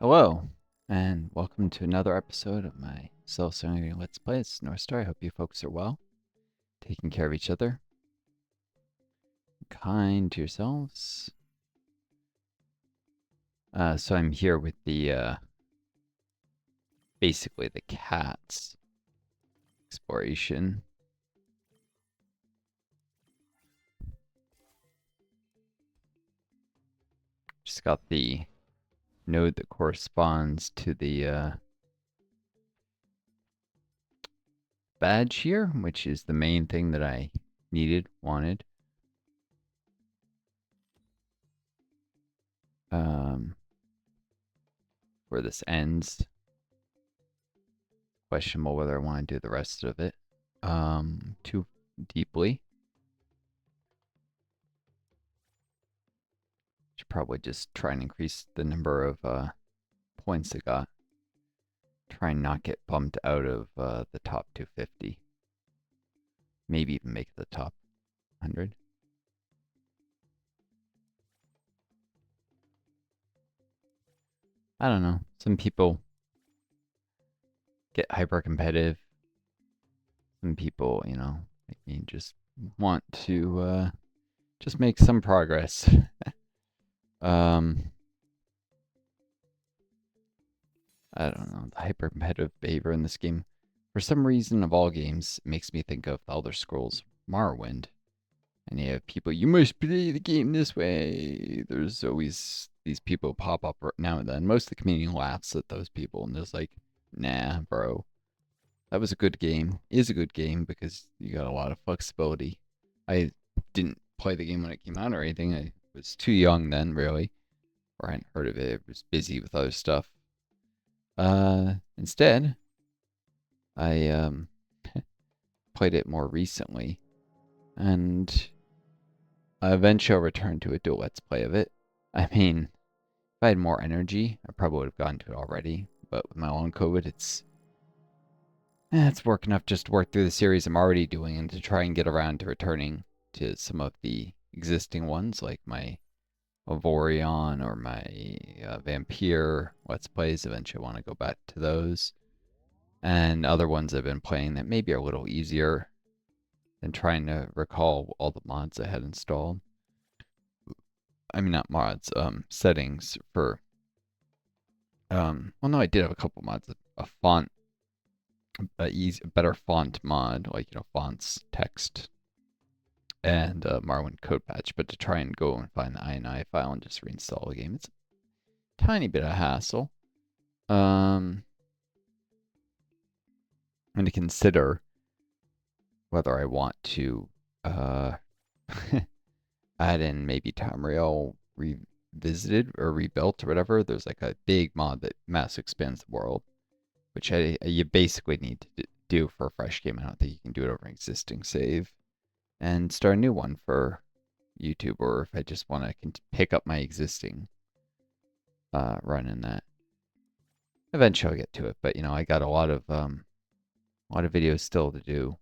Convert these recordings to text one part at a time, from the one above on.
Hello, and welcome to another episode of my self-centered Let's Play. It's Northstar. I hope you folks are well, taking care of each other, kind to yourselves. So I'm here with the basically the cats exploration. Just got the node that corresponds to the badge here, which is the main thing that I wanted. Where this ends. Questionable whether I want to do the rest of it too deeply. Should probably just try and increase the number of points I got. Try and not get bumped out of the top 250. Maybe even make the top 100. I don't know. Some people get hyper competitive. Some people, I mean, just want to just make some progress. I don't know, the hyper competitive behavior in this game. For some reason, of all games, it makes me think of the Elder Scrolls Morrowind. And you have people, you must play the game this way. There's always these people pop up now and then. Most of the community laughs at those people and is like, nah, bro. That was a good game. Is a good game because you got a lot of flexibility. I didn't play the game when it came out or anything. I was too young then, really. Or I hadn't heard of it. I was busy with other stuff. Instead, I played it more recently, and eventually I'll return to a dual let's play of it. I mean, if I had more energy, I probably would have gone to it already. But with my long COVID, it's work enough just to work through the series I'm already doing and to try and get around to returning to some of the existing ones, like my Avorion or my Vampire Let's Plays. Eventually, I want to go back to those. And other ones I've been playing that maybe are a little easier than trying to recall all the mods I had installed. I mean, not mods, settings for. Well, no, I did have a couple mods. A font, a better font mod, like fonts, text, and Marwin code patch. But to try and go and find the INI file and just reinstall the game, it's a tiny bit of hassle. And to consider whether I want to add in maybe Tamriel revisited or rebuilt or whatever. There's like a big mod that mass expands the world, which you basically need to do for a fresh game. I don't think you can do it over an existing save and start a new one for YouTube, or if I just want to pick up my existing run in that. Eventually I'll get to it, but I got a lot of videos still to do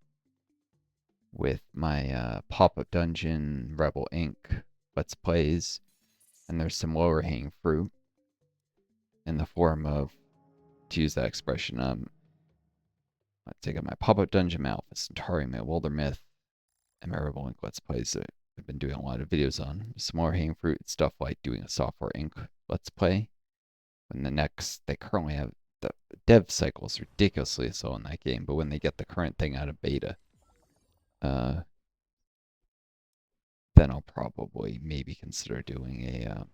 with my pop-up dungeon, Rebel Inc. Let's Plays, and there's some lower hanging fruit in the form of, to use that expression, let's take up my pop-up dungeon, my Alpha Centauri, my Wildermyth, and my Rebel Inc. Let's Plays that I've been doing a lot of videos on. Some lower hanging fruit stuff like doing a Software Inc. Let's Play. When they currently have the dev cycle is ridiculously slow in that game, but when they get the current thing out of beta, then I'll probably maybe consider doing a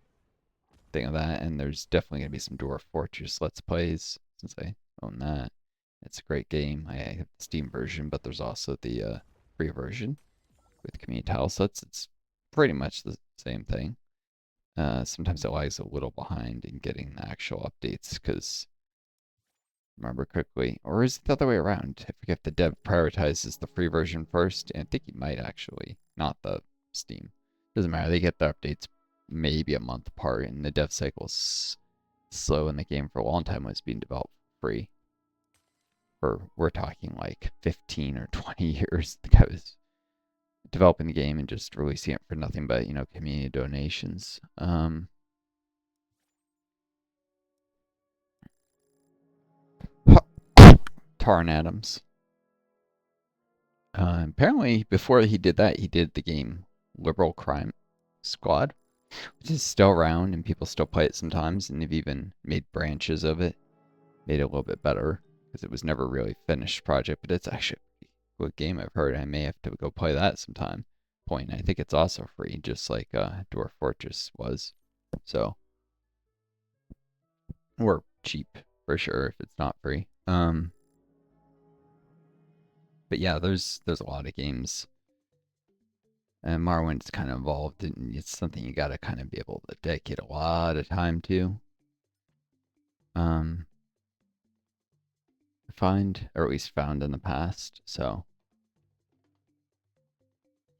thing of that. And there's definitely going to be some Dwarf Fortress Let's Plays since I own that. It's a great game. I have the Steam version, but there's also the free version with community tile sets. It's pretty much the same thing. Sometimes it lags a little behind in getting the actual updates because remember quickly, or is it the other way around? I forget if the dev prioritizes the free version first, and I think he might actually, not the Steam. Doesn't matter. They get the updates maybe a month apart, and the dev cycle's slow, and the game for a long time was being developed free. We're talking like 15 or 20 years. The guy was developing the game and just releasing it for nothing but community donations. Tarn Adams. Apparently, before he did that, he did the game Liberal Crime Squad, which is still around and people still play it sometimes, and they've even made branches of it, made it a little bit better because it was never really a finished project, but it's actually a good game. I've heard I may have to go play that sometime. Point. I think it's also free, just like Dwarf Fortress was. So, or cheap for sure if it's not free. But yeah, there's a lot of games. And Morrowind's kind of involved, and it's something you gotta kind of be able to dedicate a lot of time to. Um, find, or at least found in the past. So,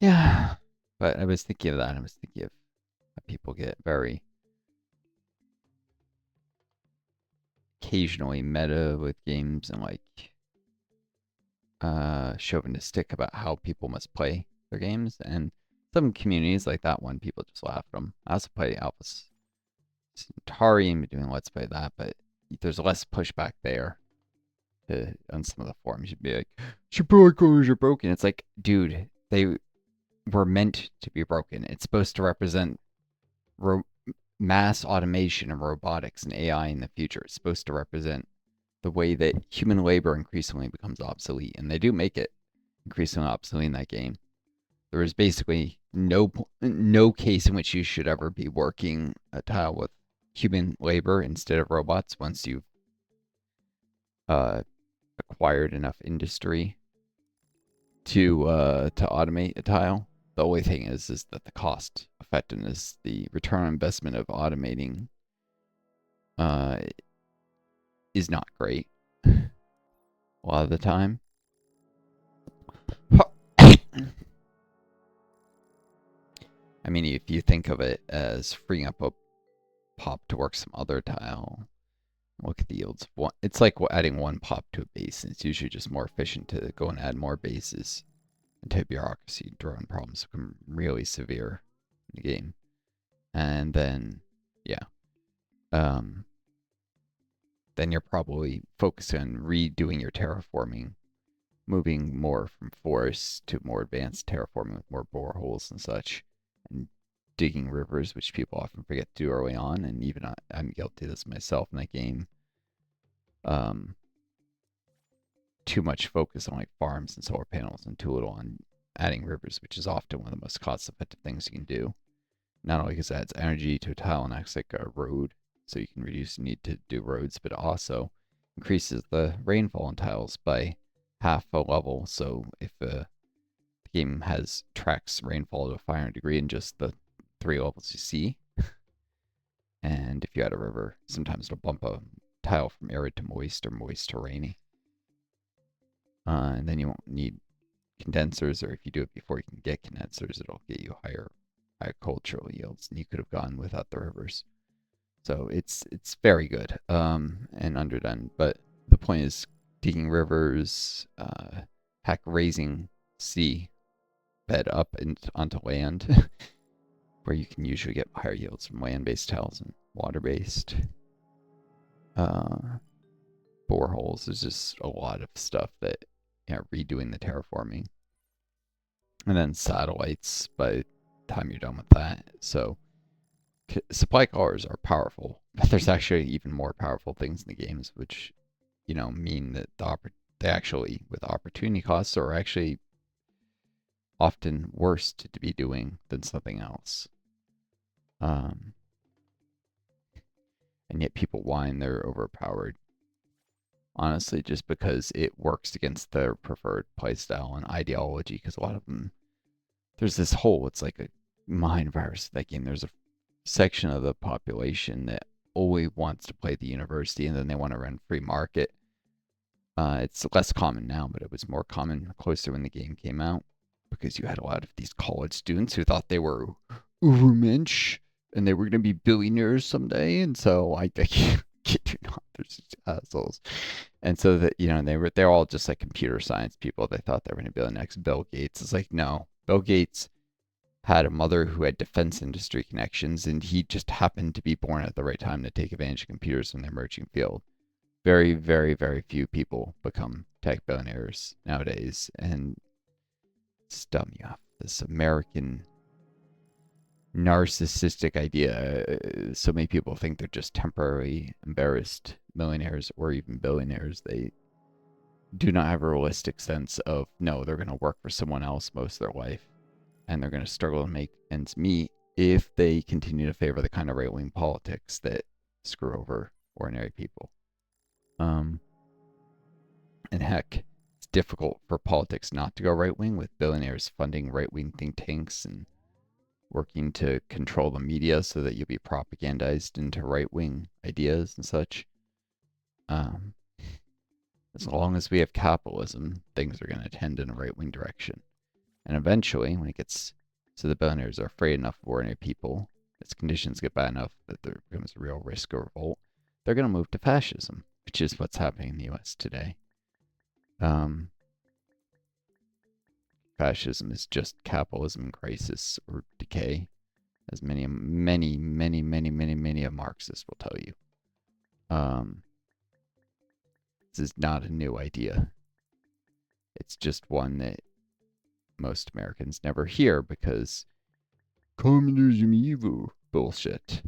yeah. But I was thinking of that. I was thinking of how people get very occasionally meta with games and like chauvinistic about how people must play their games. And some communities like that one, people just laugh at them. I also play Alpha Centauri and doing Let's Play that, but there's less pushback there on some of the forums. You'd be like, support cores are broken. It's like, dude, they were meant to be broken. It's supposed to represent mass automation and robotics and AI in the future. It's supposed to represent the way that human labor increasingly becomes obsolete, and they do make it increasingly obsolete in that game. There is basically no case in which you should ever be working a tile with human labor instead of robots once you've acquired enough industry to automate a tile. The only thing is that the cost effectiveness, the return on investment of automating, is not great a lot of the time. I mean, if you think of it as freeing up a pop to work some other tile, look at the yields of one. It's like adding one pop to a base, and it's usually just more efficient to go and add more bases. Until bureaucracy drone problems become really severe in the game. And then, yeah. Then you're probably focused on redoing your terraforming, moving more from forests to more advanced terraforming with more boreholes and such, and digging rivers, which people often forget to do early on, and even I'm guilty of this myself in that game. Too much focus on like farms and solar panels and too little on adding rivers, which is often one of the most cost-effective things you can do. Not only because it adds energy to a tile and acts like a road, so you can reduce the need to do roads, but also increases the rainfall in tiles by half a level. So if the game tracks rainfall to a 500 degree in just the 3 levels you see, and if you add a river, sometimes it'll bump a tile from arid to moist or moist to rainy. And then you won't need condensers, or if you do it before you can get condensers, it'll get you higher agricultural yields than you could have gotten without the rivers. So it's very good and underdone. But the point is digging rivers, heck, raising sea bed up onto land, where you can usually get higher yields from land-based tiles and water-based. Boreholes. There's just a lot of stuff that, redoing the terraforming. And then satellites by the time you're done with that. So supply collars are powerful, but there's actually even more powerful things in the games, which, mean that they actually, with opportunity costs, are actually often worse to be doing than something else. And yet people whine they're overpowered. Honestly, just because it works against their preferred playstyle and ideology, because a lot of them, there's this whole, it's like a mind virus that game. There's a section of the population that only wants to play the university, and then they want to run free market. It's less common now, but it was more common closer when the game came out, because you had a lot of these college students who thought they were ubermensch and they were going to be billionaires someday, and so I think they're just assholes. And so that, they're all just like computer science people. They thought they were going to be the next Bill Gates. It's like, no, Bill Gates had a mother who had defense industry connections, and he just happened to be born at the right time to take advantage of computers in the emerging field. very, very, very few people become tech billionaires nowadays, and it's dumb. You have this American narcissistic idea. So many people think they're just temporarily embarrassed millionaires or even billionaires. They do not have a realistic sense of no, they're going to work for someone else most of their life, and they're going to struggle to make ends meet if they continue to favor the kind of right wing politics that screw over ordinary people. And heck, it's difficult for politics not to go right wing with billionaires funding right wing think tanks and working to control the media so that you'll be propagandized into right wing ideas and such. Um, as long as we have capitalism, things are going to tend in a right wing direction. And eventually, when it gets so the billionaires are afraid enough of ordinary people, as conditions get bad enough that there becomes a real risk of revolt, they're going to move to fascism, which is what's happening in the US today. Fascism is just capitalism in crisis or decay, as many of Marxists will tell you. This is not a new idea. It's just one that most Americans never hear because communism evil bullshit.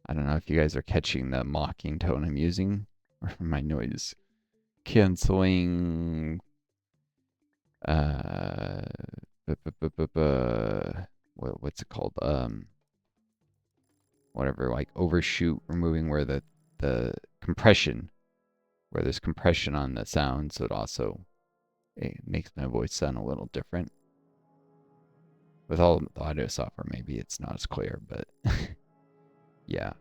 I don't know if you guys are catching the mocking tone I'm using or my noise canceling what's it called? Whatever, like overshoot, removing where the compression, where there's compression on the sound, so it makes my voice sound a little different. With all the audio software, maybe it's not as clear, but yeah.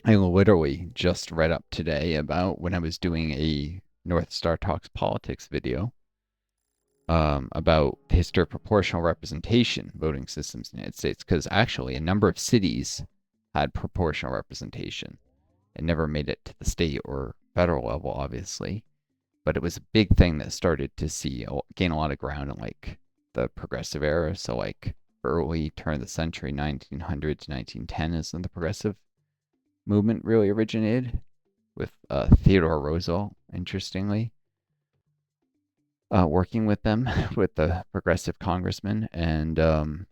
I literally just read up today about when I was doing a Northstar Talks Politics video about the history of proportional representation voting systems in the United States, because actually a number of cities had proportional representation. It never made it to the state or federal level, obviously, but it was a big thing that started to gain a lot of ground in like the progressive era. So like early turn of the century, 1900 to 1910 is when the progressive movement really originated with Theodore Roosevelt, interestingly, working with them, with the progressive congressman. And the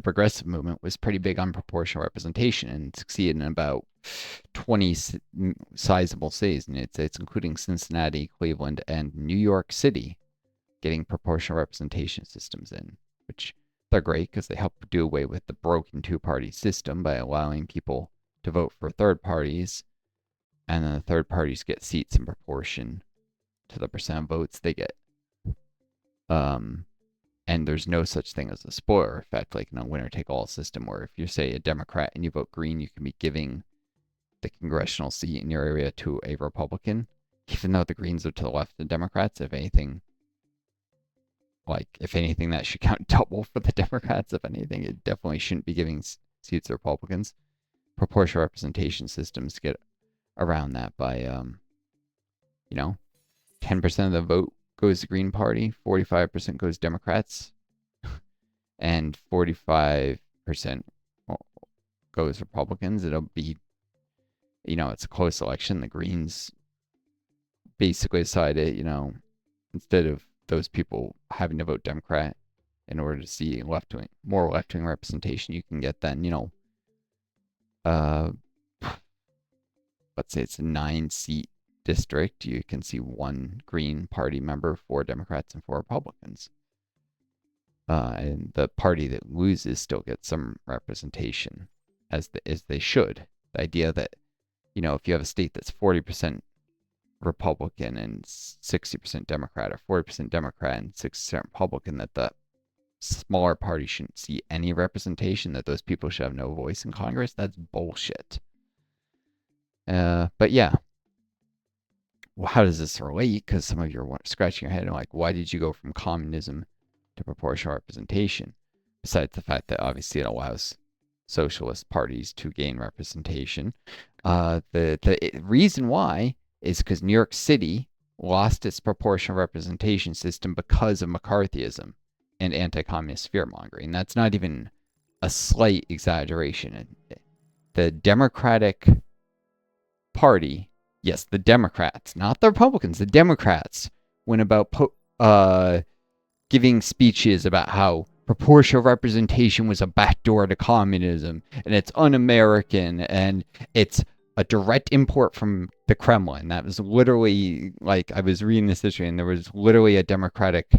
progressive movement was pretty big on proportional representation and succeeded in about 20 sizable cities in the United States, including Cincinnati, Cleveland, and New York City, getting proportional representation systems in, which they're great because they help do away with the broken two-party system by allowing people to vote for third parties, and then the third parties get seats in proportion to the percent of votes they get. And there's no such thing as a spoiler effect, like in a winner-take-all system, where if you're, say, a Democrat and you vote Green, you can be giving the congressional seat in your area to a Republican, even though the Greens are to the left of the Democrats. If anything, that should count double for the Democrats. If anything, it definitely shouldn't be giving seats to Republicans. Proportional representation systems get around that by, 10% of the vote goes to Green Party, 45% goes Democrats, and 45% goes Republicans. It'll be, it's a close election. The Greens basically decided, instead of those people having to vote Democrat in order to see more left-wing representation, you can get then, let's say it's a 9-seat district, you can see one Green Party member, 4 Democrats, and 4 Republicans. And the party that loses still gets some representation, as they should. The idea that, if you have a state that's 40% Republican and 60% Democrat, or 40% Democrat and 60% Republican, that the smaller party shouldn't see any representation, that those people should have no voice in Congress, that's bullshit. But yeah. Well, how does this relate? Because some of you are scratching your head and like, why did you go from communism to proportional representation? Besides the fact that obviously it allows socialist parties to gain representation. The reason why is because New York City lost its proportional representation system because of McCarthyism and anti-communist fear-mongering. That's not even a slight exaggeration. The Democratic Party, yes, the Democrats, not the Republicans, the Democrats went about giving speeches about how proportional representation was a backdoor to communism and it's un-American and it's a direct import from the Kremlin. That was literally, like, I was reading this history and there was literally a Democratic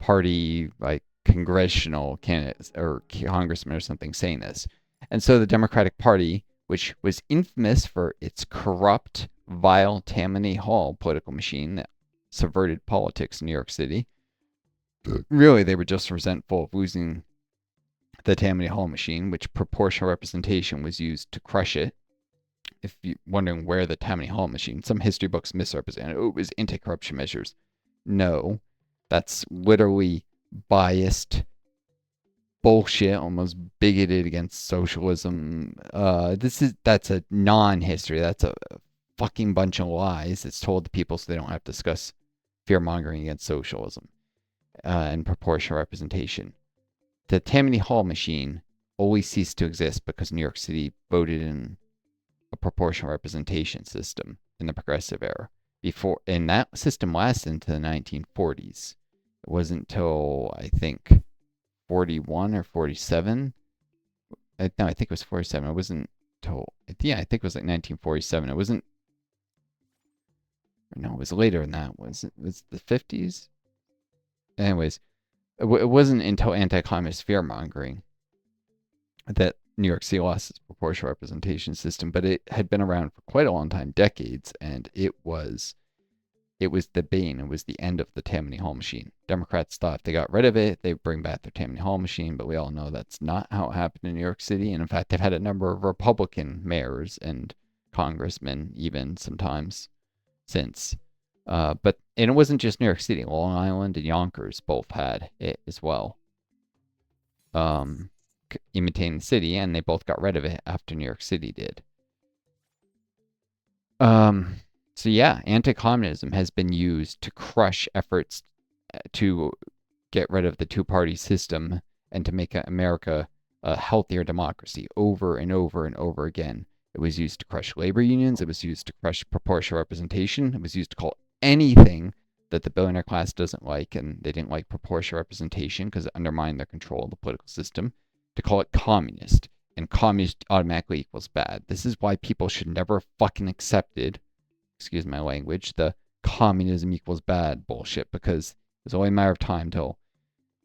Party, like, congressional candidate or congressman or something saying this. And so the Democratic Party, which was infamous for its corrupt, vile Tammany Hall political machine that subverted politics in New York City, really they were just resentful of losing the Tammany Hall machine, which proportional representation was used to crush it. If you're wondering where the Tammany Hall machine, some history books misrepresent it. Oh, it was anti-corruption measures. No, that's literally biased bullshit, almost bigoted against socialism. That's a non-history. That's a fucking bunch of lies that's told to people so they don't have to discuss fear-mongering against socialism and proportional representation. The Tammany Hall machine always ceased to exist because New York City voted in a proportional representation system in the progressive era. And that system lasted into the 1940s. It wasn't until, I think, 41 or 47. No, I think it was 47. It wasn't until, yeah, I think it was like 1947. It wasn't, no, it was later than that. Was the 50s? Anyways, it wasn't until anti-communist fear-mongering that New York City lost its proportional representation system, but it had been around for quite a long time, decades, and it was the bane. It was the end of the Tammany Hall machine. Democrats thought if they got rid of it, they'd bring back their Tammany Hall machine, but we all know that's not how it happened in New York City. And in fact, they've had a number of Republican mayors and congressmen even sometimes since. And it wasn't just New York City. Long Island and Yonkers both had it as well. Imitating the city, and they both got rid of it after New York City did. So yeah, anti-communism has been used to crush efforts to get rid of the two-party system and to make America a healthier democracy over and over and over again. It was used to crush labor unions. It was used to crush proportional representation. It was used to call anything that the billionaire class doesn't like, and they didn't like proportional representation because it undermined their control of the political system, to call it communist. And communist automatically equals bad. This is why people should never fucking accepted, excuse my language, the communism equals bad bullshit, because it's only a matter of time till,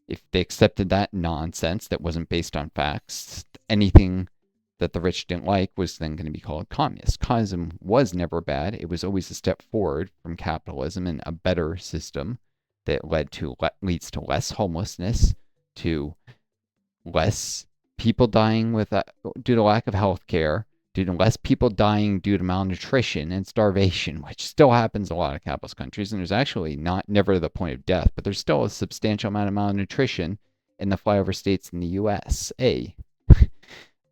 if they accepted that nonsense that wasn't based on facts, anything that the rich didn't like was then going to be called communist. Communism was never bad. It was always a step forward from capitalism and a better system that leads to less homelessness, to less people dying due to lack of health care, due to less people dying due to malnutrition and starvation, which still happens in a lot of capitalist countries. And there's actually never the point of death, but there's still a substantial amount of malnutrition in the flyover states in the USA.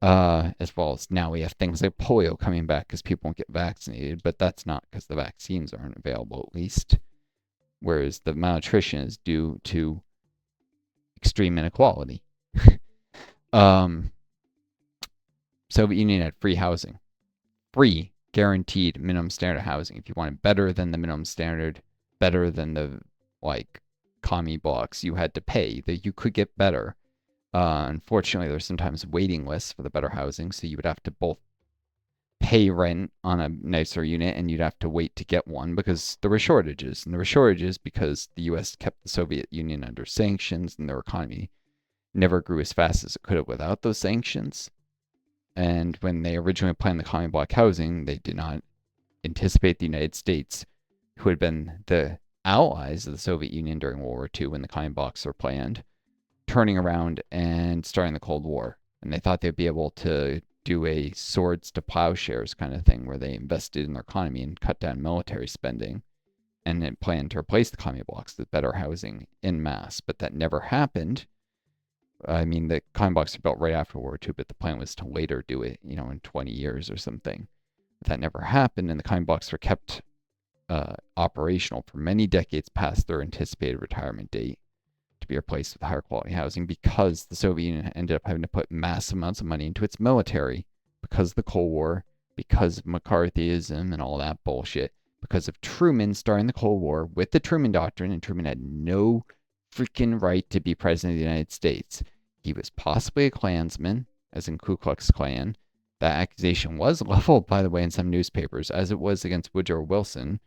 As well as now we have things like polio coming back because people won't get vaccinated, but that's not because the vaccines aren't available, at least. Whereas the malnutrition is due to extreme inequality. Soviet Union had free housing. Free, guaranteed minimum standard housing. If you wanted better than the minimum standard, better than the, like, commie blocks, you had to pay. That you could get better. Unfortunately, there's sometimes waiting lists for the better housing, so you would have to both pay rent on a nicer unit and you'd have to wait to get one because there were shortages. And there were shortages because the U.S. kept the Soviet Union under sanctions and their economy never grew as fast as it could have without those sanctions. And when they originally planned the commie block housing, they did not anticipate the United States, who had been the allies of the Soviet Union during World War II when the commie blocks were planned, turning around and starting the Cold War. And they thought they'd be able to do a swords to plowshares kind of thing where they invested in their economy and cut down military spending and then planned to replace the commie blocks with better housing en masse. But that never happened. I mean, the commie blocks were built right after World War II, but the plan was to later do it, in 20 years or something. But that never happened, and the commie blocks were kept operational for many decades past their anticipated retirement date to be replaced with higher quality housing because the Soviet Union ended up having to put massive amounts of money into its military because of the Cold War because of McCarthyism and all that bullshit, because of Truman starting the Cold War with the Truman Doctrine, and Truman had no freaking right to be president of the United States. He was possibly a Klansman, as in Ku Klux Klan. That accusation was leveled, by the way, in some newspapers, as it was against Woodrow Wilson,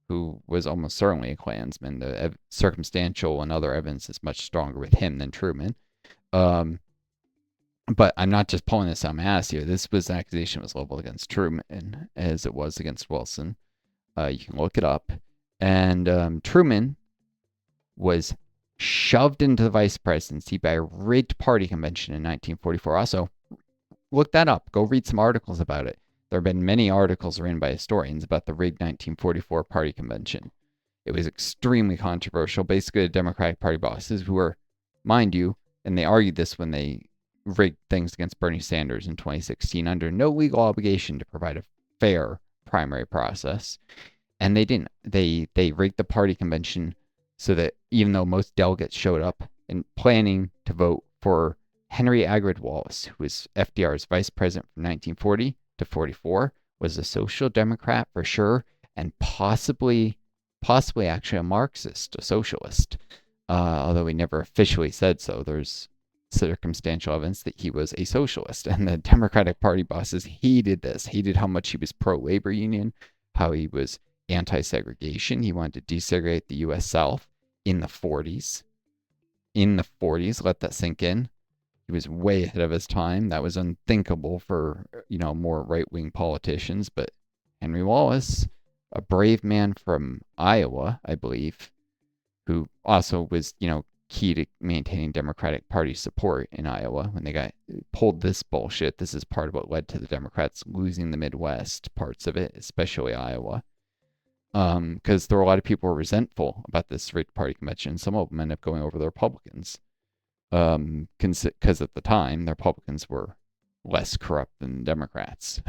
who was almost certainly a Klansman. The circumstantial and other evidence is much stronger with him than Truman. Um, but I'm not just pulling this out of my ass here. This was an accusation that was leveled against Truman as it was against Wilson. You can look it up. And Truman was shoved into the vice presidency by a rigged party convention in 1944. Also, look that up. Go read some articles about it. There have been many articles written by historians about the rigged 1944 party convention. It was extremely controversial. Basically, the Democratic Party bosses, who were, mind you, and they argued this when they rigged things against Bernie Sanders in 2016, under no legal obligation to provide a fair primary process. And they didn't. They rigged the party convention so that even though most delegates showed up and planning to vote for Henry Agrid Wallace, who was FDR's vice president from 1940 to 44, was a social democrat for sure, and possibly actually a Marxist, a socialist. Although he never officially said so, there's circumstantial evidence that he was a socialist. And the Democratic Party bosses hated this, hated how much he was pro-labor union, how he was anti-segregation. He wanted to desegregate the U.S. South in the 40s. In the 40s, let that sink in. He was way ahead of his time. That was unthinkable for, more right-wing politicians. But Henry Wallace, a brave man from Iowa, I believe, who also was, key to maintaining Democratic Party support in Iowa when they got pulled this bullshit. This is part of what led to the Democrats losing the Midwest parts of it, especially Iowa. Because there were a lot of people who were resentful about this rigged party convention. Some of them ended up going over the Republicans. Because at the time, the Republicans were less corrupt than the Democrats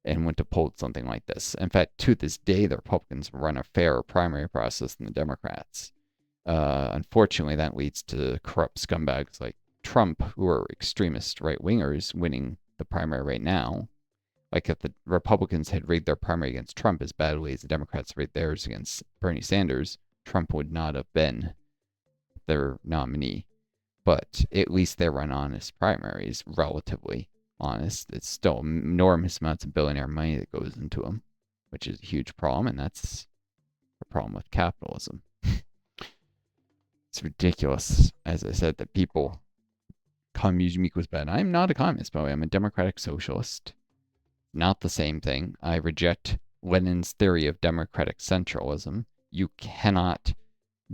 and went to pull something like this. In fact, to this day, the Republicans run a fairer primary process than the Democrats. Unfortunately, that leads to corrupt scumbags like Trump, who are extremist right-wingers, winning the primary right now. Like if the Republicans had rigged their primary against Trump as badly as the Democrats rigged theirs against Bernie Sanders, Trump would not have been their nominee. But at least they run honest primaries, relatively honest. It's still enormous amounts of billionaire money that goes into them, which is a huge problem, and that's a problem with capitalism. It's ridiculous, as I said, that people communism equals bad. I'm not a communist, by the way. I'm a democratic socialist. Not the same thing. I reject Lenin's theory of democratic centralism. You cannot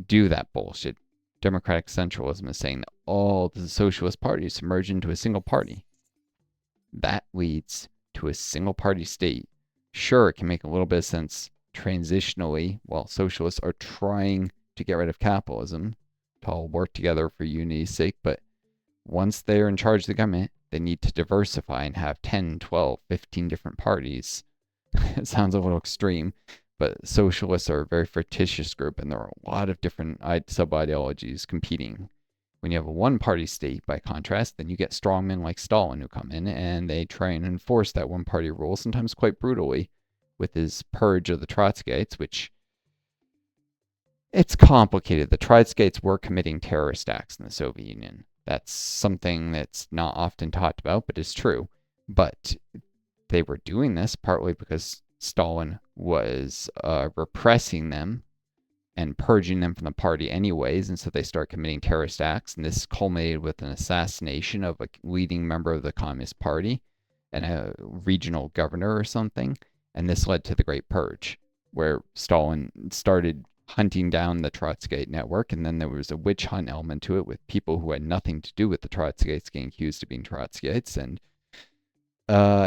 do that bullshit. Democratic centralism is saying that all the socialist parties merge into a single party. That leads to a single party state. Sure, it can make a little bit of sense transitionally while socialists are trying to get rid of capitalism to all work together for unity's sake, but once they're in charge of the government, they need to diversify and have 10, 12, 15 different parties. It sounds a little extreme, but socialists are a very fictitious group, and there are a lot of different sub-ideologies competing. When you have a one-party state, by contrast, then you get strongmen like Stalin who come in, and they try and enforce that one-party rule, sometimes quite brutally, with his purge of the Trotskyites, which it's complicated. The Trotskyites were committing terrorist acts in the Soviet Union. That's something that's not often talked about, but is true. But they were doing this partly because Stalin was repressing them and purging them from the party anyways, and so they start committing terrorist acts, and this culminated with an assassination of a leading member of the Communist Party and a regional governor or something, and this led to the Great Purge, where Stalin started hunting down the Trotskyite network, and then there was a witch hunt element to it with people who had nothing to do with the Trotskyites getting accused of being Trotskyites, and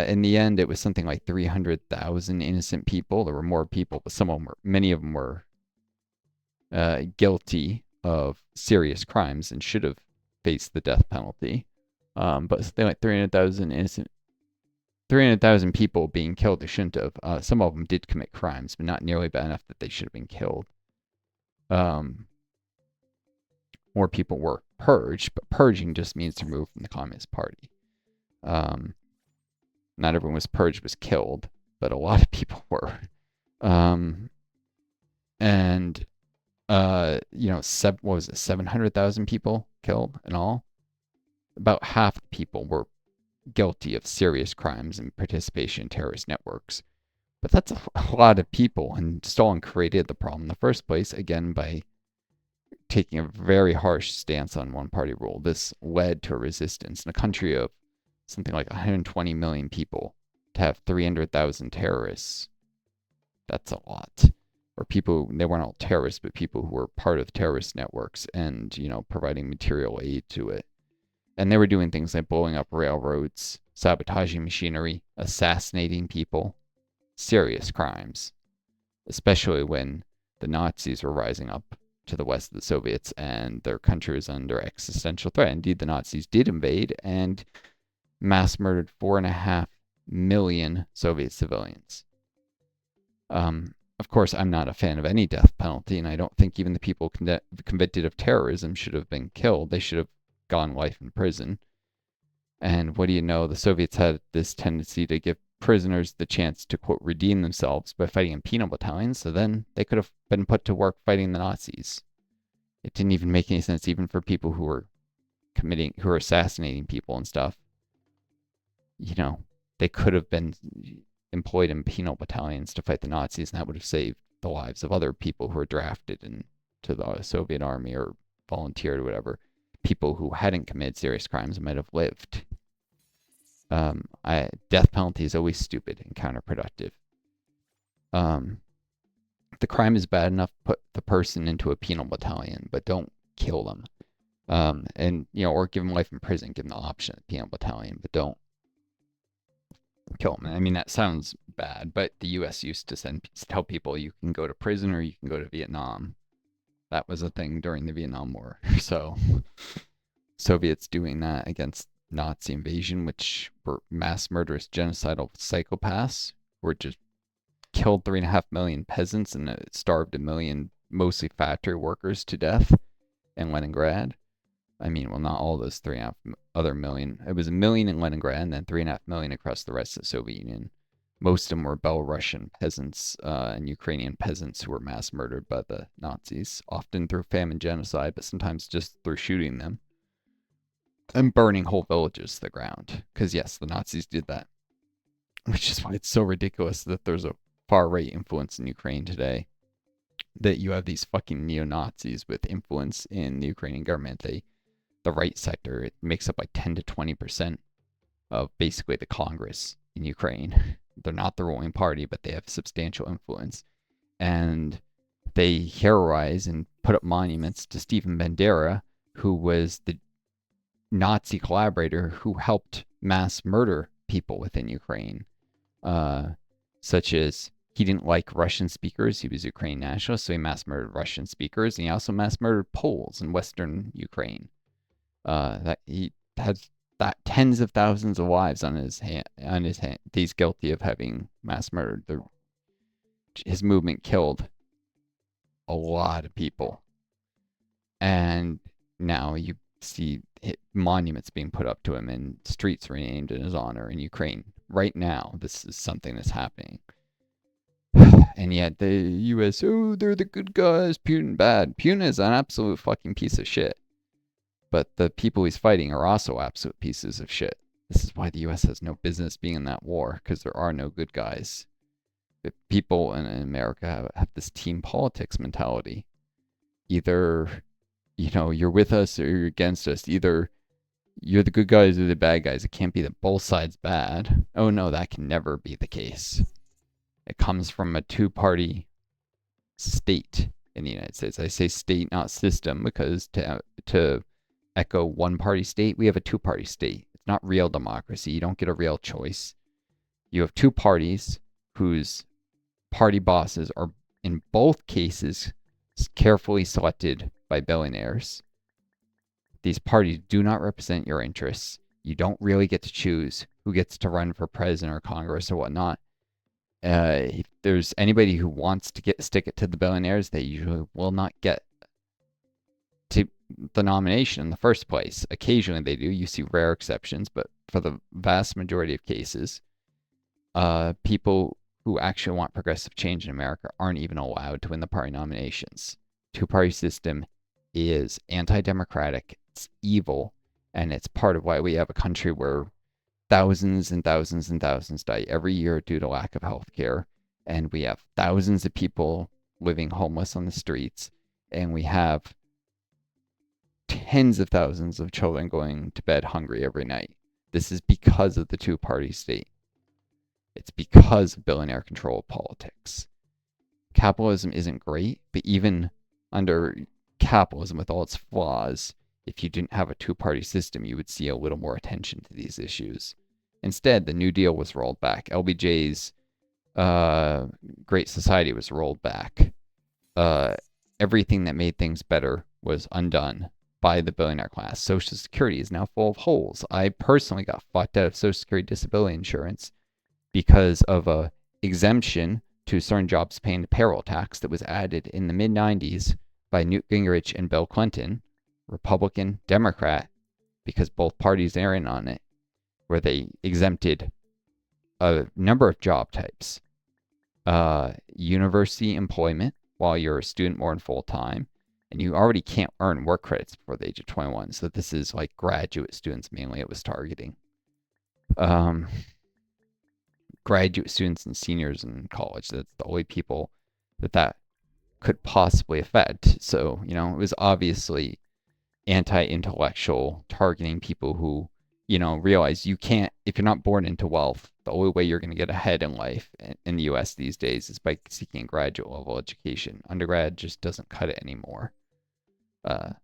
in the end, it was something like 300,000 innocent people. There were more people, but many of them were guilty of serious crimes and should have faced the death penalty. But something like 300,000 people being killed they shouldn't have. Some of them did commit crimes, but not nearly bad enough that they should have been killed. More people were purged, but purging just means to remove from the Communist Party. Not everyone was purged, was killed, but a lot of people were. Um, and what was it, 700,000 people killed in all? About half the people were guilty of serious crimes and participation in terrorist networks. But that's a lot of people, and Stalin created the problem in the first place, again, by taking a very harsh stance on one party rule. This led to a resistance in a country of something like 120 million people to have 300,000 terrorists. That's a lot. Or people, they weren't all terrorists, but people who were part of terrorist networks and, providing material aid to it. And they were doing things like blowing up railroads, sabotaging machinery, assassinating people, serious crimes, especially when the Nazis were rising up to the west of the Soviets and their country was under existential threat. Indeed, the Nazis did invade and mass murdered 4.5 million Soviet civilians. Of course, I'm not a fan of any death penalty, and I don't think even the people convicted of terrorism should have been killed. They should have gone life in prison. And what do you know? The Soviets had this tendency to give prisoners the chance to, quote, redeem themselves by fighting in penal battalions, so then they could have been put to work fighting the Nazis. It didn't even make any sense, even for people who were assassinating people and stuff. They could have been employed in penal battalions to fight the Nazis, and that would have saved the lives of other people who were drafted into the Soviet army or volunteered or whatever. People who hadn't committed serious crimes might have lived. Death penalty is always stupid and counterproductive. The crime is bad enough, put the person into a penal battalion, but don't kill them. Or give them life in prison, give them the option of penal battalion, but don't kill them. I mean, that sounds bad, but the U.S. used to tell people you can go to prison or you can go to Vietnam. That was a thing during the Vietnam War. So Soviets doing that against Nazi invasion, which were mass murderous genocidal psychopaths, were just killed 3.5 million peasants and starved 1 million mostly factory workers to death in Leningrad. I mean, well, not all those 3.5 other million. It was 1 million in Leningrad and then 3.5 million across the rest of the Soviet Union. Most of them were Belarusian peasants and Ukrainian peasants who were mass murdered by the Nazis, often through famine genocide, but sometimes just through shooting them and burning whole villages to the ground. Because, yes, the Nazis did that. Which is why it's so ridiculous that there's a far-right influence in Ukraine today. That you have these fucking neo-Nazis with influence in the Ukrainian government. The right sector, it makes up like 10 to 20% of basically the Congress in Ukraine. They're not the ruling party, but they have substantial influence. And they heroize and put up monuments to Stephen Bandera, who was the Nazi collaborator who helped mass murder people within Ukraine. Such as he didn't like Russian speakers. He was Ukrainian nationalist, so he mass murdered Russian speakers. And he also mass murdered Poles in Western Ukraine. That he had tens of thousands of lives on his hand. He's guilty of having mass murdered. His movement killed a lot of people, and now you see monuments being put up to him and streets renamed in his honor in Ukraine. Right now, this is something that's happening. And yet the U.S., they're the good guys, Putin bad. Putin is an absolute fucking piece of shit. But the people he's fighting are also absolute pieces of shit. This is why the U.S. has no business being in that war, because there are no good guys. The people in America have this team politics mentality. Either, you're with us or you're against us. Either you're the good guys or the bad guys. It can't be that both sides bad. Oh no, that can never be the case. It comes from a two-party state in the United States. I say state, not system, because to echo one-party state, we have a two-party state. It's not real democracy. You don't get a real choice. You have two parties whose party bosses are, in both cases, carefully selected by billionaires. These parties do not represent your interests. You don't really get to choose who gets to run for president or Congress or whatnot. If there's anybody who wants to stick it to the billionaires, they usually will not get to the nomination in the first place. Occasionally they do. You see rare exceptions, but for the vast majority of cases, people who actually want progressive change in America aren't even allowed to win the party nominations. Two-party system is anti-democratic, it's evil, and it's part of why we have a country where thousands and thousands and thousands die every year due to lack of health care. And we have thousands of people living homeless on the streets. And we have tens of thousands of children going to bed hungry every night. This is because of the two party state. It's because of billionaire control of politics. Capitalism isn't great, but even under capitalism, with all its flaws, if you didn't have a two party system, you would see a little more attention to these issues. Instead, the New Deal was rolled back. LBJ's Great Society was rolled back. Everything that made things better was undone by the billionaire class. Social Security is now full of holes. I personally got fucked out of Social Security disability insurance because of a exemption to certain jobs paying the payroll tax that was added in the mid 90s by Newt Gingrich and Bill Clinton, Republican, Democrat, because both parties are in on it, where they exempted a number of job types. University employment while you're a student more than full time, and you already can't earn work credits before the age of 21. So this is like graduate students mainly it was targeting. Graduate students and seniors in college. That's the only people that could possibly affect. So, it was obviously anti-intellectual, targeting people who, realize you can't, if you're not born into wealth, the only way you're going to get ahead in life in the US these days is by seeking a graduate level education. Undergrad just doesn't cut it anymore. And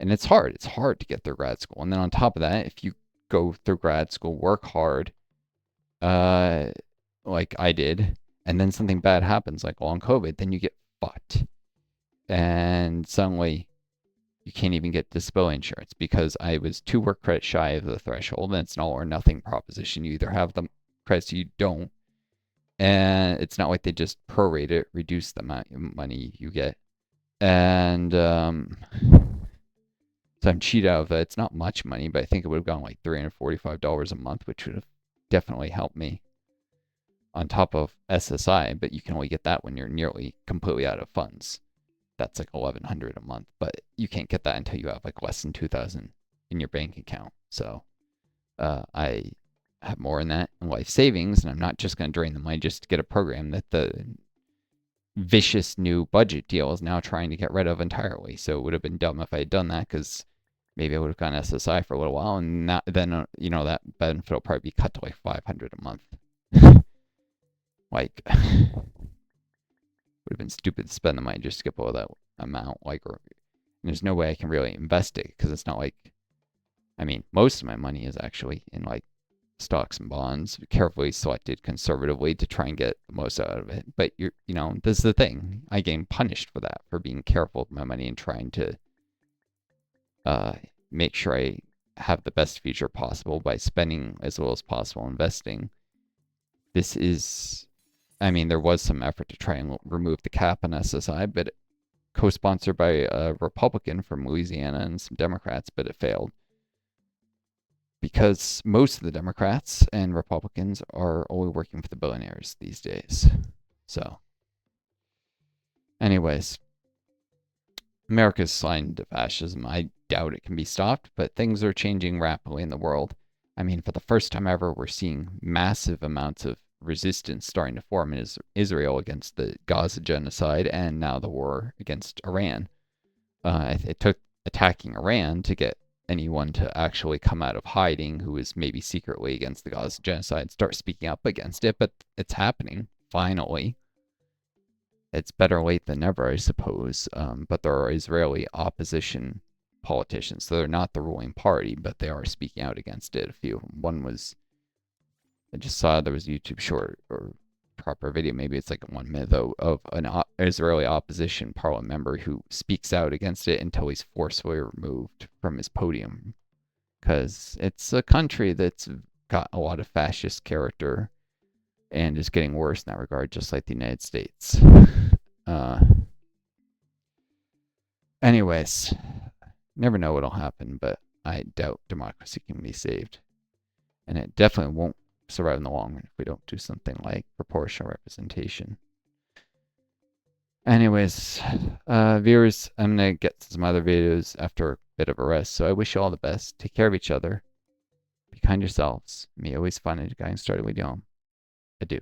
it's hard. It's hard to get through grad school. And then on top of that, if you go through grad school, work hard, like I did, and then something bad happens, like long COVID, then you get fucked. And suddenly you can't even get disability insurance because I was 2 work credits shy of the threshold, and it's an all or nothing proposition. You either have the credits or you don't. And it's not like they just prorate it, reduce the amount of money you get. And so I'm cheated out of that. It's not much money, but I think it would have gone like $345 a month, which would have definitely helped me on top of SSI, but you can only get that when you're nearly completely out of funds. That's like $1,100 a month, but you can't get that until you have like less than $2,000 in your bank account. So I have more in that in life savings, and I'm not just going to drain the money just to get a program that the vicious new budget deal is now trying to get rid of entirely. So it would have been dumb if I had done that, because maybe I would have gone SSI for a little while, and then that benefit will probably be cut to like $500 a month. Like, would have been stupid to spend the money just to skip all that amount. There's no way I can really invest it, because it's not like, most of my money is actually in like stocks and bonds, carefully selected conservatively to try and get the most out of it. But this is the thing. I get punished for that, for being careful with my money and trying to make sure I have the best future possible by spending as little as possible, investing. This is, there was some effort to try and remove the cap on SSI, but co-sponsored by a Republican from Louisiana and some Democrats, but it failed. Because most of the Democrats and Republicans are only working for the billionaires these days. So, anyways, America's sliding into fascism. I doubt it can be stopped, but things are changing rapidly in the world. For the first time ever, we're seeing massive amounts of resistance starting to form in Israel against the Gaza genocide, and now the war against Iran. It took attacking Iran to get anyone to actually come out of hiding who is maybe secretly against the Gaza genocide, start speaking up against it, but it's happening, finally. It's better late than never, I suppose, but there are Israeli opposition politicians, so they're not the ruling party, but they are speaking out against it. A few of them. One was, I just saw there was a YouTube short or proper video, maybe it's like 1 minute though, of an Israeli opposition parliament member who speaks out against it until he's forcefully removed from his podium, because it's a country that's got a lot of fascist character and is getting worse in that regard, just like the United States. Anyways, never know what'll happen, but I doubt democracy can be saved, and it definitely won't survive in the long run if we don't do something like proportional representation. Anyways, viewers, I'm going to get to some other videos after a bit of a rest. So I wish you all the best. Take care of each other. Be kind yourselves. May always find a guy started with you. Adieu.